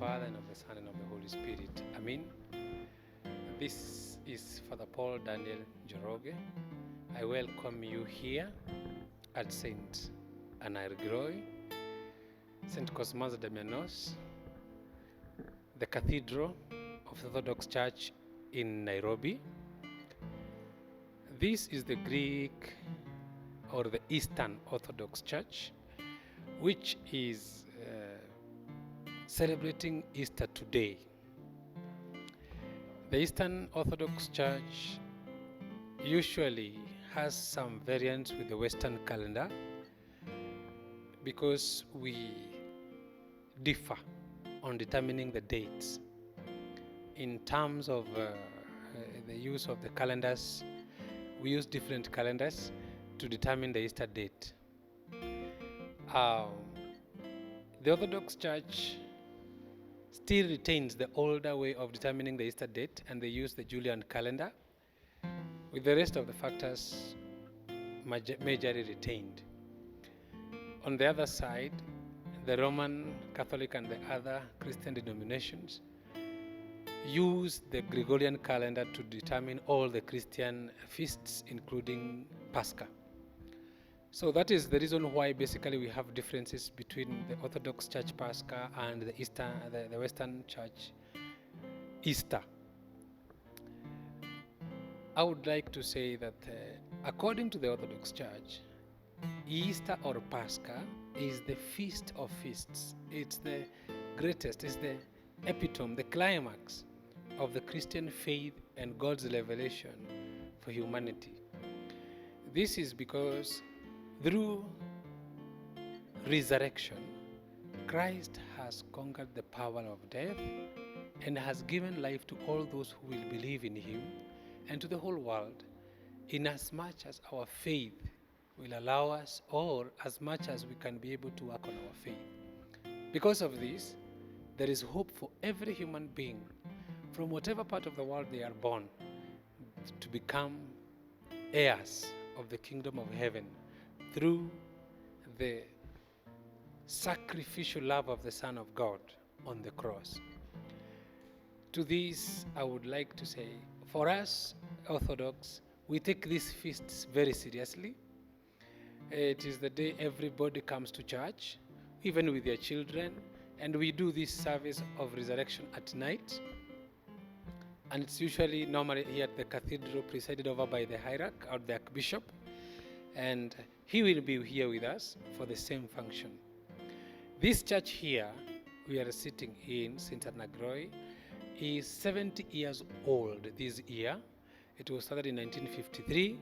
Father, and of the Son, and of the Holy Spirit. Amen. This is Father Paul Daniel Joroge. I welcome you here at St. Anairgiroi, St. Cosmas Damianos, the Cathedral of the Orthodox Church in Nairobi. This is the Greek or the Eastern Orthodox Church, which is celebrating Easter today. The Eastern Orthodox Church usually has some variants with the Western calendar because we differ on determining the dates. In terms of the use of the calendars, we use different calendars to determine the Easter date. The Orthodox Church still retains the older way of determining the Easter date, and they use the Julian calendar, with the rest of the factors majorly retained. On the other side, the Roman Catholic and the other Christian denominations use the Gregorian calendar to determine all the Christian feasts, including Pascha. So that is the reason why basically we have differences between the Orthodox Church Pascha and the Western Church Easter. I would like to say that according to the Orthodox Church, Easter or Pascha is the feast of feasts. It's the greatest, it's the epitome, the climax of the Christian faith and God's revelation for humanity. This is because through resurrection, Christ has conquered the power of death and has given life to all those who will believe in him and to the whole world, inasmuch as our faith will allow us, or as much as we can be able to work on our faith. Because of this, there is hope for every human being from whatever part of the world they are born to become heirs of the kingdom of heaven through the sacrificial love of the Son of God on the cross. To this, I would like to say, for us Orthodox, we take these feasts very seriously. It is the day everybody comes to church, even with their children, and we do this service of resurrection at night. And it's usually normally here at the cathedral, presided over by the hierarch or the archbishop, and he will be here with us for the same function. This church here we are sitting in, St. Anairgiroi, is 70 years old this year. It was started in 1953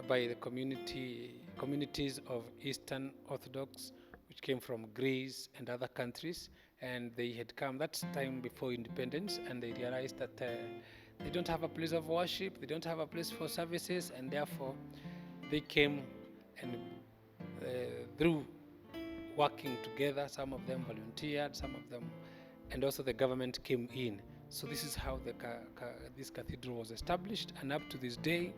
by the communities of Eastern Orthodox, which came from Greece and other countries, and they had come that time before independence, and they realized that they don't have a place of worship, they don't have a place for services, and therefore they came, and through working together, some of them volunteered, some of them, and also the government came in. So this is how this cathedral was established, and up to this day,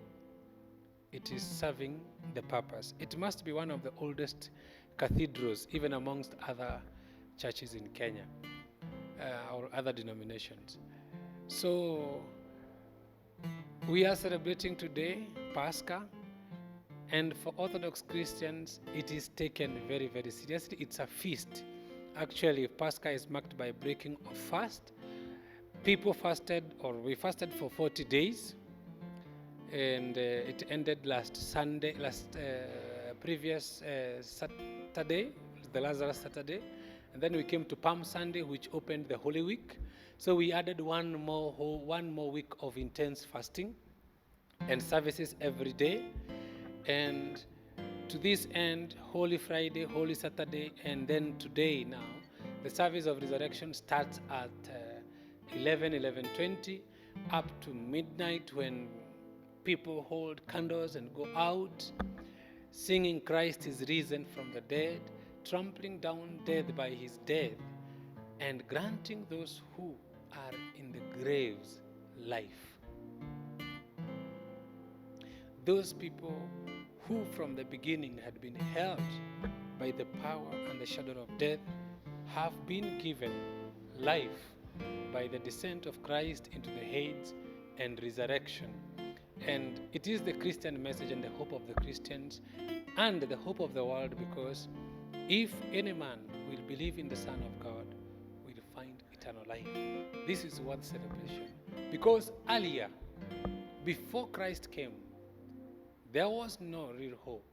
it is serving the purpose. It must be one of the oldest cathedrals, even amongst other churches in Kenya or other denominations. So we are celebrating today Pascha, and for Orthodox Christians, it is taken very, very seriously. It's a feast. Actually, Pascha is marked by breaking of fast. People fasted, or we fasted for 40 days, and it ended previous Saturday, the Lazarus Saturday, and then we came to Palm Sunday, which opened the Holy Week. So we added one more week of intense fasting and services every day. And to this end, Holy Friday, Holy Saturday, and then today now, the service of resurrection starts at 11:20 up to midnight, when people hold candles and go out singing Christ is risen from the dead, trampling down death by his death, and granting those who are in the graves life. Those people who from the beginning had been held by the power and the shadow of death have been given life by the descent of Christ into the Hades and resurrection. And it is the Christian message and the hope of the Christians and the hope of the world, because if any man will believe in the Son of God, will find eternal life. This is worth celebration, because earlier, before Christ came, there was no real hope.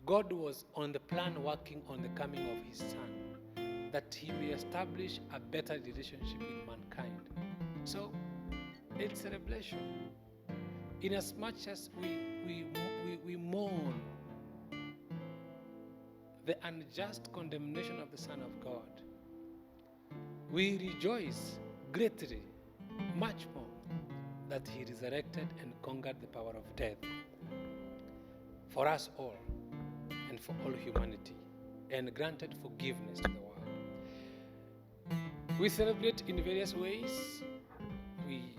God was on the plan working on the coming of his Son, that he may establish a better relationship with mankind. So, it's celebration. In as much as we mourn the unjust condemnation of the Son of God, we rejoice greatly, much more, that he resurrected and conquered the power of death for us all and for all humanity, and granted forgiveness to the world. We celebrate in various ways. We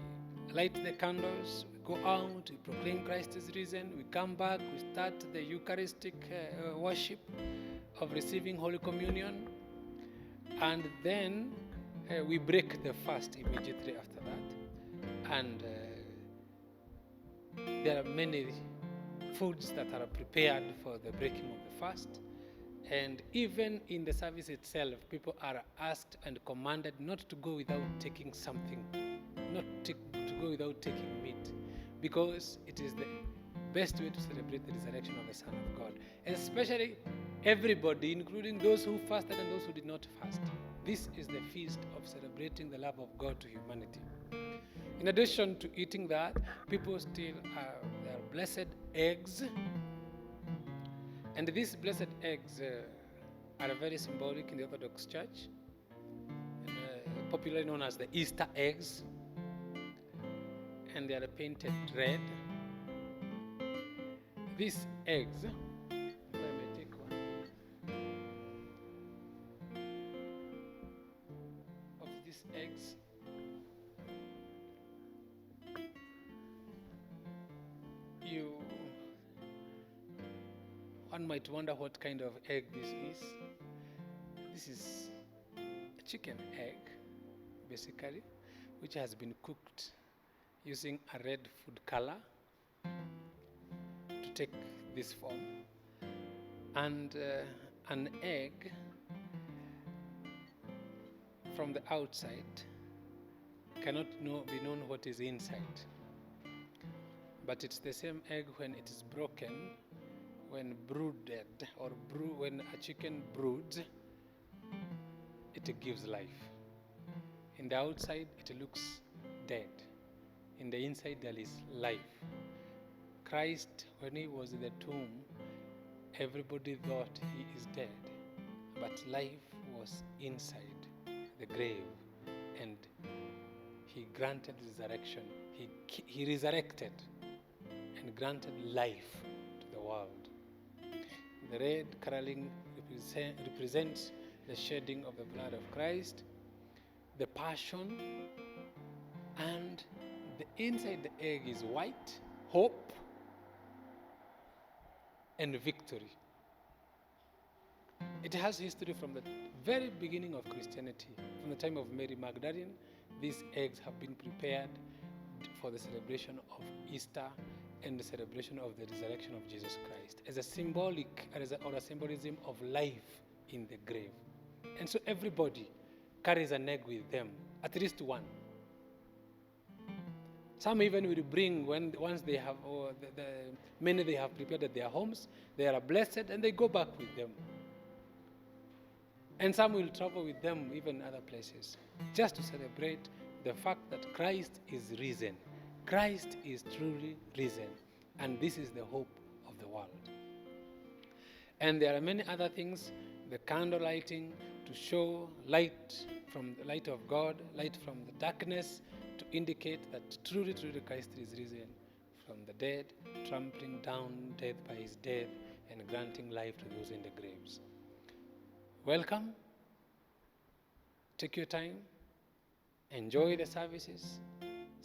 light the candles, we go out, we proclaim Christ is risen, we come back, we start the Eucharistic worship of receiving Holy Communion, and then we break the fast immediately after that. And there are many foods that are prepared for the breaking of the fast. And even in the service itself, people are asked and commanded not to go without taking something, not to go without taking meat, because it is the best way to celebrate the resurrection of the Son of God. Especially everybody, including those who fasted and those who did not fast. This is the feast of celebrating the love of God to humanity. In addition to eating that, people still have their blessed eggs. And these blessed eggs are very symbolic in the Orthodox Church, popularly known as the Easter eggs. And they are painted red. These eggs, if I may take one, of these eggs, one might wonder what kind of egg this is. This is a chicken egg, basically, which has been cooked using a red food color to take this form. And an egg from the outside cannot be known what is inside. But it's the same egg when it is broken, when brooded, or when a chicken broods, it gives life. In the outside, it looks dead. In the inside, there is life. Christ, when he was in the tomb, everybody thought he is dead, but life was inside the grave, and he granted resurrection. He resurrected and granted life to the world. The red coloring represents the shedding of the blood of Christ, the passion, and the inside the egg is white, hope, and victory. It has history from the very beginning of Christianity. From the time of Mary Magdalene, these eggs have been prepared for the celebration of Easter and the celebration of the resurrection of Jesus Christ as a symbolic or a symbolism of life in the grave. And so everybody carries an egg with them, at least one. Some even will bring, once they have, many they have prepared at their homes, they are blessed and they go back with them. And some will travel with them even other places, just to celebrate the fact that Christ is risen. Christ is truly risen, and this is the hope of the world. And there are many other things, the candle lighting to show light from the light of God, light from the darkness, to indicate that truly, truly Christ is risen from the dead, trampling down death by his death and granting life to those in the graves. Welcome. Take your time. Enjoy the services.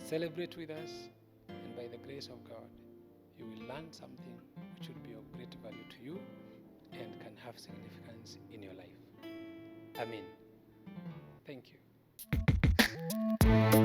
Celebrate with us. And by the grace of God, you will learn something which will be of great value to you and can have significance in your life. Amen. Thank you. Orthodox.